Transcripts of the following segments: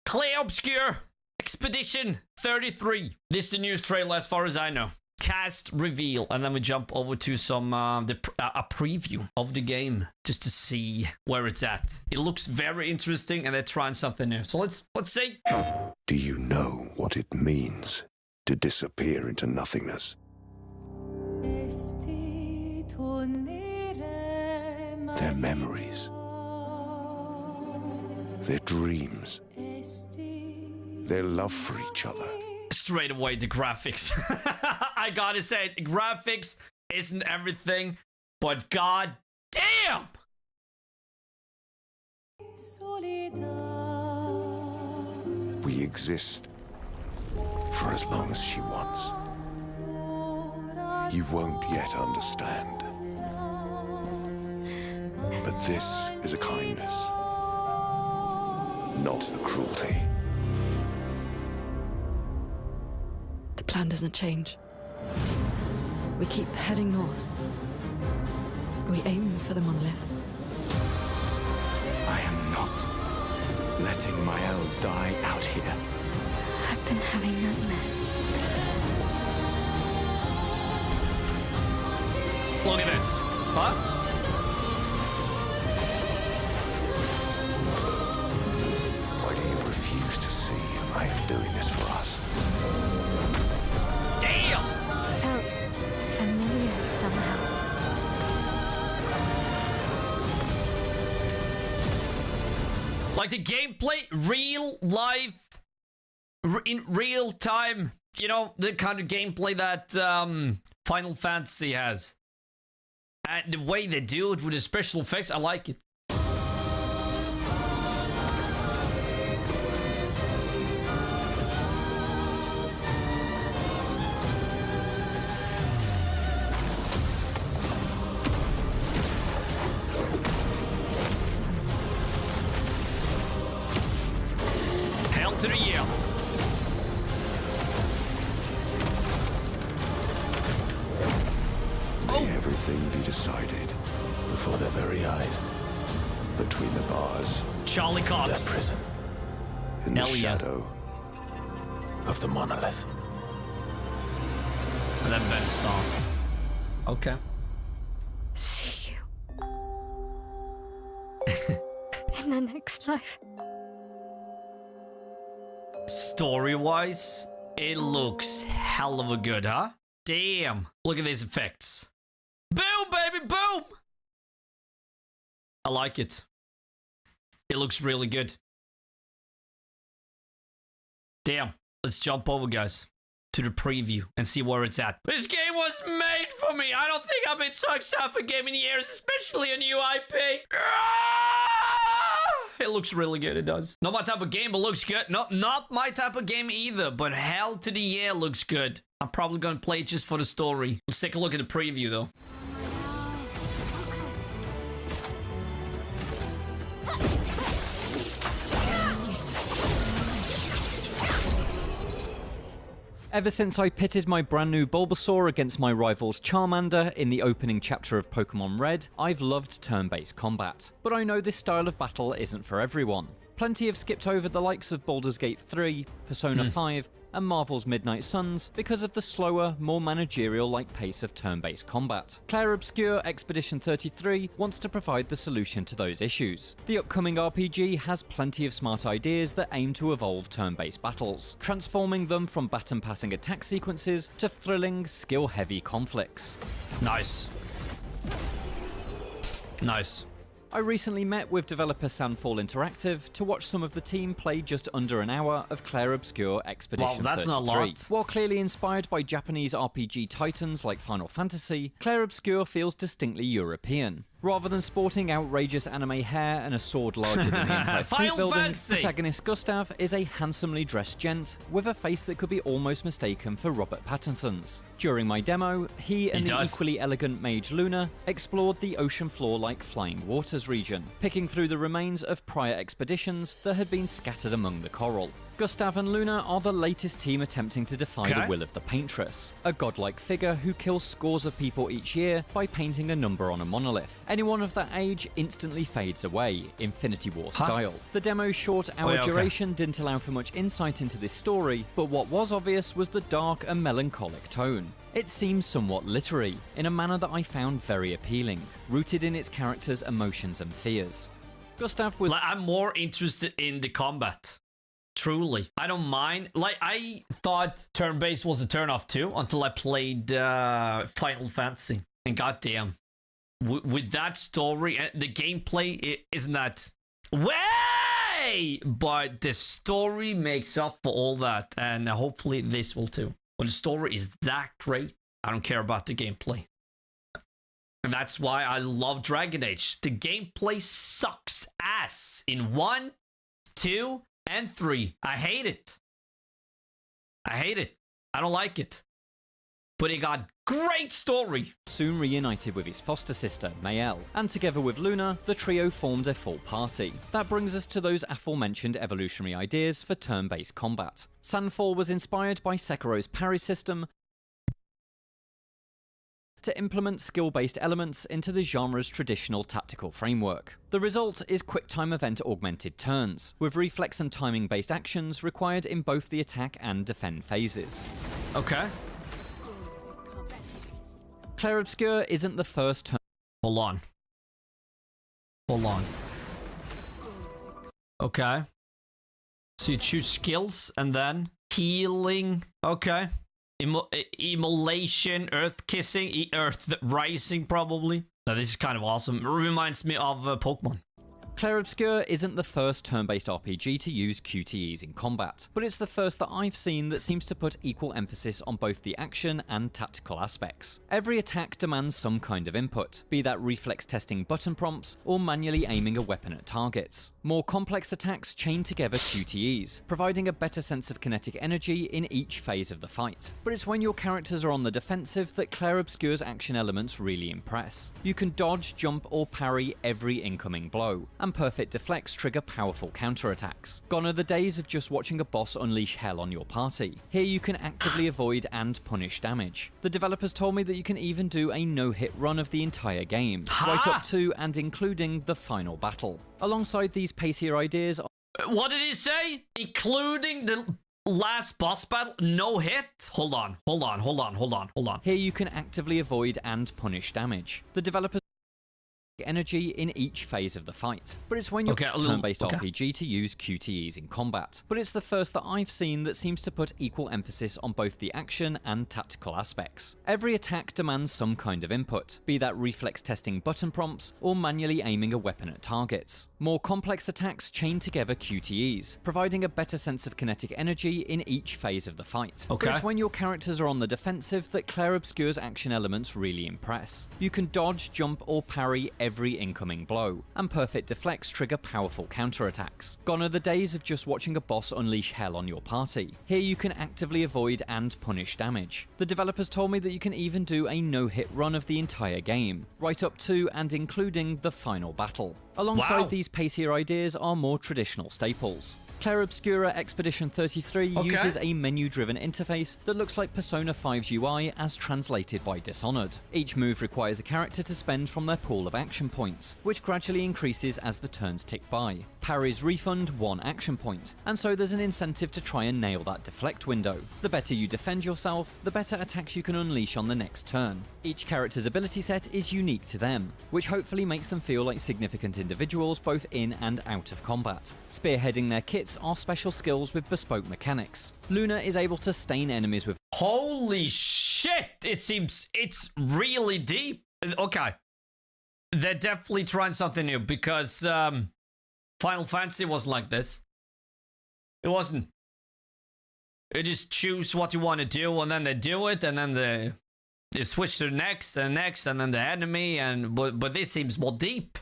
Clair Obscur Expedition 33. This is the news trailer as far as I know. Cast reveal, and then we jump over to some a preview of the game just to see where it's at. It looks very interesting, and they're trying something new. So let's see. Do you know what it means to disappear into nothingness? Their memories, their dreams, their love for each other. Straight away, the graphics. I gotta say, the graphics isn't everything, but god damn! We exist for as long as she wants. You won't yet understand. But this is a kindness, not a cruelty. The plan doesn't change. We keep heading north. We aim for the monolith. I am not letting Mael die out here. I've been having nightmares. Look at this. What? Why do you refuse to see I am doing this for us? Damn! Felt familiar somehow. Like the gameplay, real life, in real time. You know, the kind of gameplay that Final Fantasy has. And the way they do it with the special effects, I like it. Hell to the yeah. May everything be decided Before their very eyes. between the bars, Charlie That Cox. prison in the Hell yeah. shadow. of the monolith. And then Ben Starr. Okay. See you. In the next life. Story-wise, it looks hell of a good, huh? Damn. Look at these effects. Boom, baby, boom! I like it. It looks really good. Damn. Let's jump over, guys, to the preview and see where it's at. This game was made for me. I don't think I've been so excited for game in years, especially a new IP. It looks really good, it does. Not my type of game, but looks good. Not my type of game either, but hell to the yeah looks good. I'm probably gonna play it just for the story. Let's take a look at the preview, though. Ever since I pitted my brand new Bulbasaur against my rival's Charmander in the opening chapter of Pokemon Red, I've loved turn-based combat. But I know this style of battle isn't for everyone. Plenty have skipped over the likes of Baldur's Gate 3, Persona 5, and Marvel's Midnight Suns because of the slower, more managerial-like pace of turn-based combat. Clair Obscur Expedition 33 wants to provide the solution to those issues. The upcoming RPG has plenty of smart ideas that aim to evolve turn-based battles, transforming them from baton-passing attack sequences to thrilling, skill-heavy conflicts. Nice. Nice. I recently met with developer Sandfall Interactive to watch some of the team play just under an hour of Clair Obscur Expedition 33. That's not a lot. While clearly inspired by Japanese RPG titans like Final Fantasy, Clair Obscur feels distinctly European. Rather than sporting outrageous anime hair and a sword larger than the Empire State Final Building, Fantasy! protagonist Gustav is a handsomely dressed gent with a face that could be almost mistaken for Robert Pattinson's. During my demo, he and the equally elegant mage Luna explored the ocean floor-like flying waters region, picking through the remains of prior expeditions that had been scattered among the coral. Gustav and Luna are the latest team attempting to defy Okay. the will of the Paintress, a godlike figure who kills scores of people each year by painting a number on a monolith. Anyone of that age instantly fades away, Infinity War style. The demo's short hour yeah, okay. duration didn't allow for much insight into this story, but what was obvious was the dark and melancholic tone. It seems somewhat literary, in a manner that I found very appealing, rooted in its characters' emotions and fears. Gustav was Like, I'm more interested in the combat. Truly. I don't mind. Like, I thought turn-based was a turn-off too until I played Final Fantasy. And goddamn, with that story, the gameplay isn't that way, but the story makes up for all that, and hopefully this will too. When the story is that great, I don't care about the gameplay. And that's why I love Dragon Age. The gameplay sucks ass in 1, 2, and 3. I hate it. I hate it. I don't like it. But it got great story. soon reunited with his foster sister, Mael, and together with Luna, the trio formed a full party. That brings us to those aforementioned evolutionary ideas for turn-based combat. Sandfall was inspired by Sekiro's parry system to implement skill-based elements into the genre's traditional tactical framework. The result is quick-time event-augmented turns, with reflex and timing-based actions required in both the attack and defend phases. Okay. Clair Obscur isn't the first turn. Hold on. Hold on. Okay. So you choose skills and then healing. Okay. Immolation, earth kissing, earth rising probably. Now this is kind of awesome. It reminds me of Pokemon. Clair Obscur isn't the first turn-based RPG to use QTEs in combat, but it's the first that I've seen that seems to put equal emphasis on both the action and tactical aspects. Every attack demands some kind of input, be that reflex testing button prompts or manually aiming a weapon at targets. More complex attacks chain together QTEs, providing a better sense of kinetic energy in each phase of the fight. But it's when your characters are on the defensive that Clair Obscur's action elements really impress. You can dodge, jump, or parry every incoming blow, and perfect deflects trigger powerful counterattacks. Gone are the days of just watching a boss unleash hell on your party. Here you can actively avoid and punish damage. The developers told me that you can even do a no-hit run of the entire game, right up to and including the final battle. Alongside these pacier ideas... What did he say? Including the last boss battle? No hit? Hold on. Here you can actively avoid and punish damage. The developers energy in each phase of the fight, but it's when you're turn-based RPG to use QTEs in combat. But it's the first that I've seen that seems to put equal emphasis on both the action and tactical aspects. Every attack demands some kind of input, be that reflex testing button prompts or manually aiming a weapon at targets. More complex attacks chain together QTEs, providing a better sense of kinetic energy in each phase of the fight. But it's when your characters are on the defensive that Clair Obscur's action elements really impress. You can dodge, jump, or parry every incoming blow, and perfect deflects trigger powerful counterattacks. Gone are the days of just watching a boss unleash hell on your party. Here you can actively avoid and punish damage. The developers told me that you can even do a no-hit run of the entire game, right up to and including the final battle. Alongside these pacier ideas are more traditional staples. Clair Obscur Expedition 33 uses a menu-driven interface that looks like Persona 5's UI as translated by Dishonored. Each move requires a character to spend from their pool of action points, which gradually increases as the turns tick by. Parries refund 1 action point, and so there's an incentive to try and nail that deflect window. The better you defend yourself, the better attacks you can unleash on the next turn. Each character's ability set is unique to them, which hopefully makes them feel like significant individuals both in and out of combat. Spearheading their kits are special skills with bespoke mechanics. Luna is able to stain enemies with... Holy shit! It seems it's really deep. Okay. They're definitely trying something new because Final Fantasy wasn't like this. It wasn't. You just choose what you want to do and then they do it and then they switch to the next and next and then the enemy and but this seems more deep.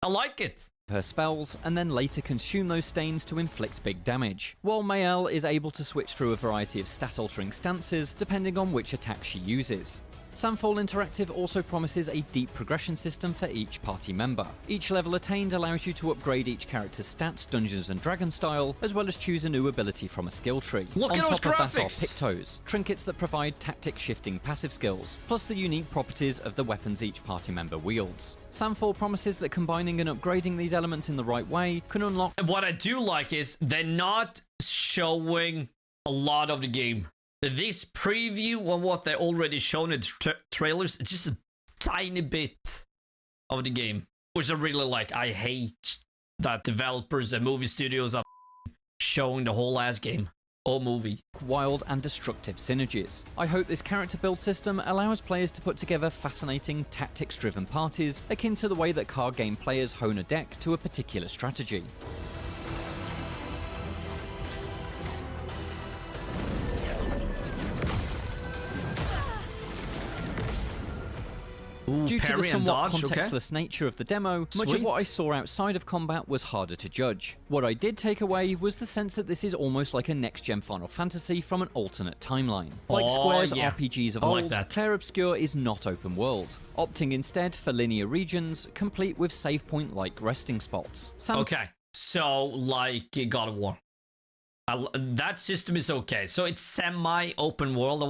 I like it. Her spells, and then later consume those stains to inflict big damage, while Mael is able to switch through a variety of stat-altering stances depending on which attack she uses. Samfall Interactive also promises a deep progression system for each party member. Each level attained allows you to upgrade each character's stats, Dungeons and Dragons style, as well as choose a new ability from a skill tree. Look On at those top of that are graphics! Pictos, trinkets that provide tactic shifting passive skills, plus the unique properties of the weapons each party member wields. Samfall promises that combining and upgrading these elements in the right way can unlock. And what I do like is they're not showing a lot of the game. This preview on what they're already shown in trailers, it's just a tiny bit of the game, which I really like. I hate that developers and movie studios are showing the whole ass game or movie. Wild and destructive synergies. I hope this character build system allows players to put together fascinating, tactics-driven parties, akin to the way that card game players hone a deck to a particular strategy. Ooh, Due to the parry and somewhat dodge, contextless nature of the demo, much Sweet. of what I saw outside of combat was harder to judge. What I did take away was the sense that this is almost like a next-gen Final Fantasy from an alternate timeline. Like Oh, Square's yeah. RPGs of I like old, that. Clair Obscur is not open world, opting instead for linear regions, complete with save point-like resting spots. Okay, so like God of War. That system is okay. So it's semi-open world or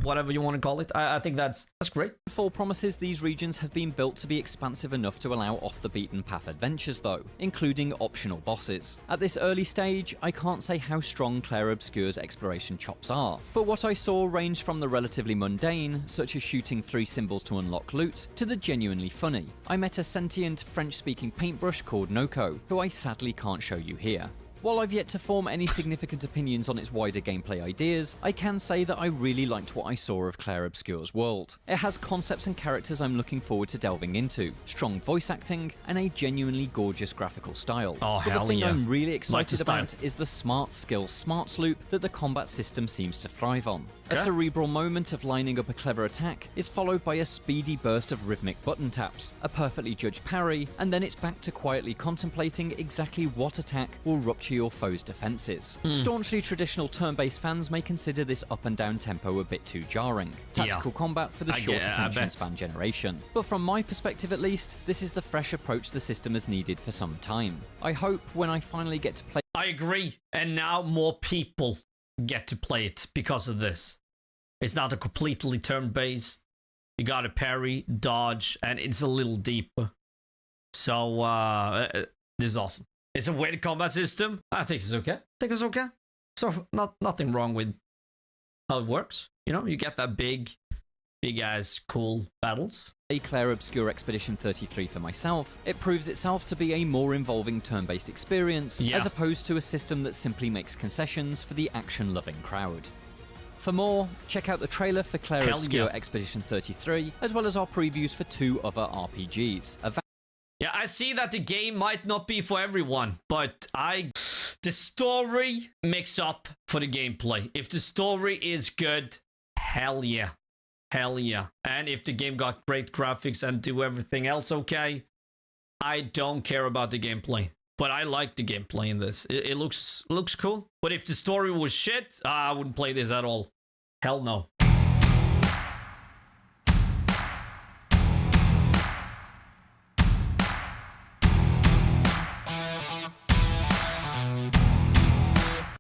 whatever you want to call it. I think that's great. Samfall promises these regions have been built to be expansive enough to allow off-the-beaten-path adventures though, including optional bosses. At this early stage, I can't say how strong Clair Obscur's exploration chops are, but what I saw ranged from the relatively mundane, such as shooting 3 symbols to unlock loot, to the genuinely funny. I met a sentient French-speaking paintbrush called Noko, who I sadly can't show you here. While I've yet to form any significant opinions on its wider gameplay ideas, I can say that I really liked what I saw of Clair Obscur's world. It has concepts and characters I'm looking forward to delving into, strong voice acting, and a genuinely gorgeous graphical style. Oh, but hell the thing yeah. I'm really Like the excited style. about is the smart skill smarts loop that the combat system seems to thrive on. A Okay. cerebral moment of lining up a clever attack is followed by a speedy burst of rhythmic button taps, a perfectly judged parry, and then it's back to quietly contemplating exactly what attack will rupture your foe's defenses. Staunchly traditional turn-based fans may consider this up and down tempo a bit too jarring. Tactical combat for the I short get- I attention bet. span generation. But from my perspective at least, this is the fresh approach the system has needed for some time. I hope when I finally get to play I agree. And now more people get to play it because of this. It's not a completely turn-based. You got to parry, dodge, and it's a little deeper. So, this is awesome. It's a weird combat system. I think it's okay. So, nothing wrong with how it works. You know, you get that big ass cool battles. Clair Obscur Expedition 33 for myself, it proves itself to be a more involving turn-based experience, Yeah. as opposed to a system that simply makes concessions for the action-loving crowd. For more, check out the trailer for Clair Hell Obscur yeah. Expedition 33, as well as our previews for 2 other RPGs. Yeah, I see that the game might not be for everyone, but the story makes up for the gameplay. If the story is good, hell yeah. Hell yeah. And if the game got great graphics and do everything else okay, I don't care about the gameplay. But I like the gameplay in this. It looks cool. But if the story was shit, I wouldn't play this at all. Hell no.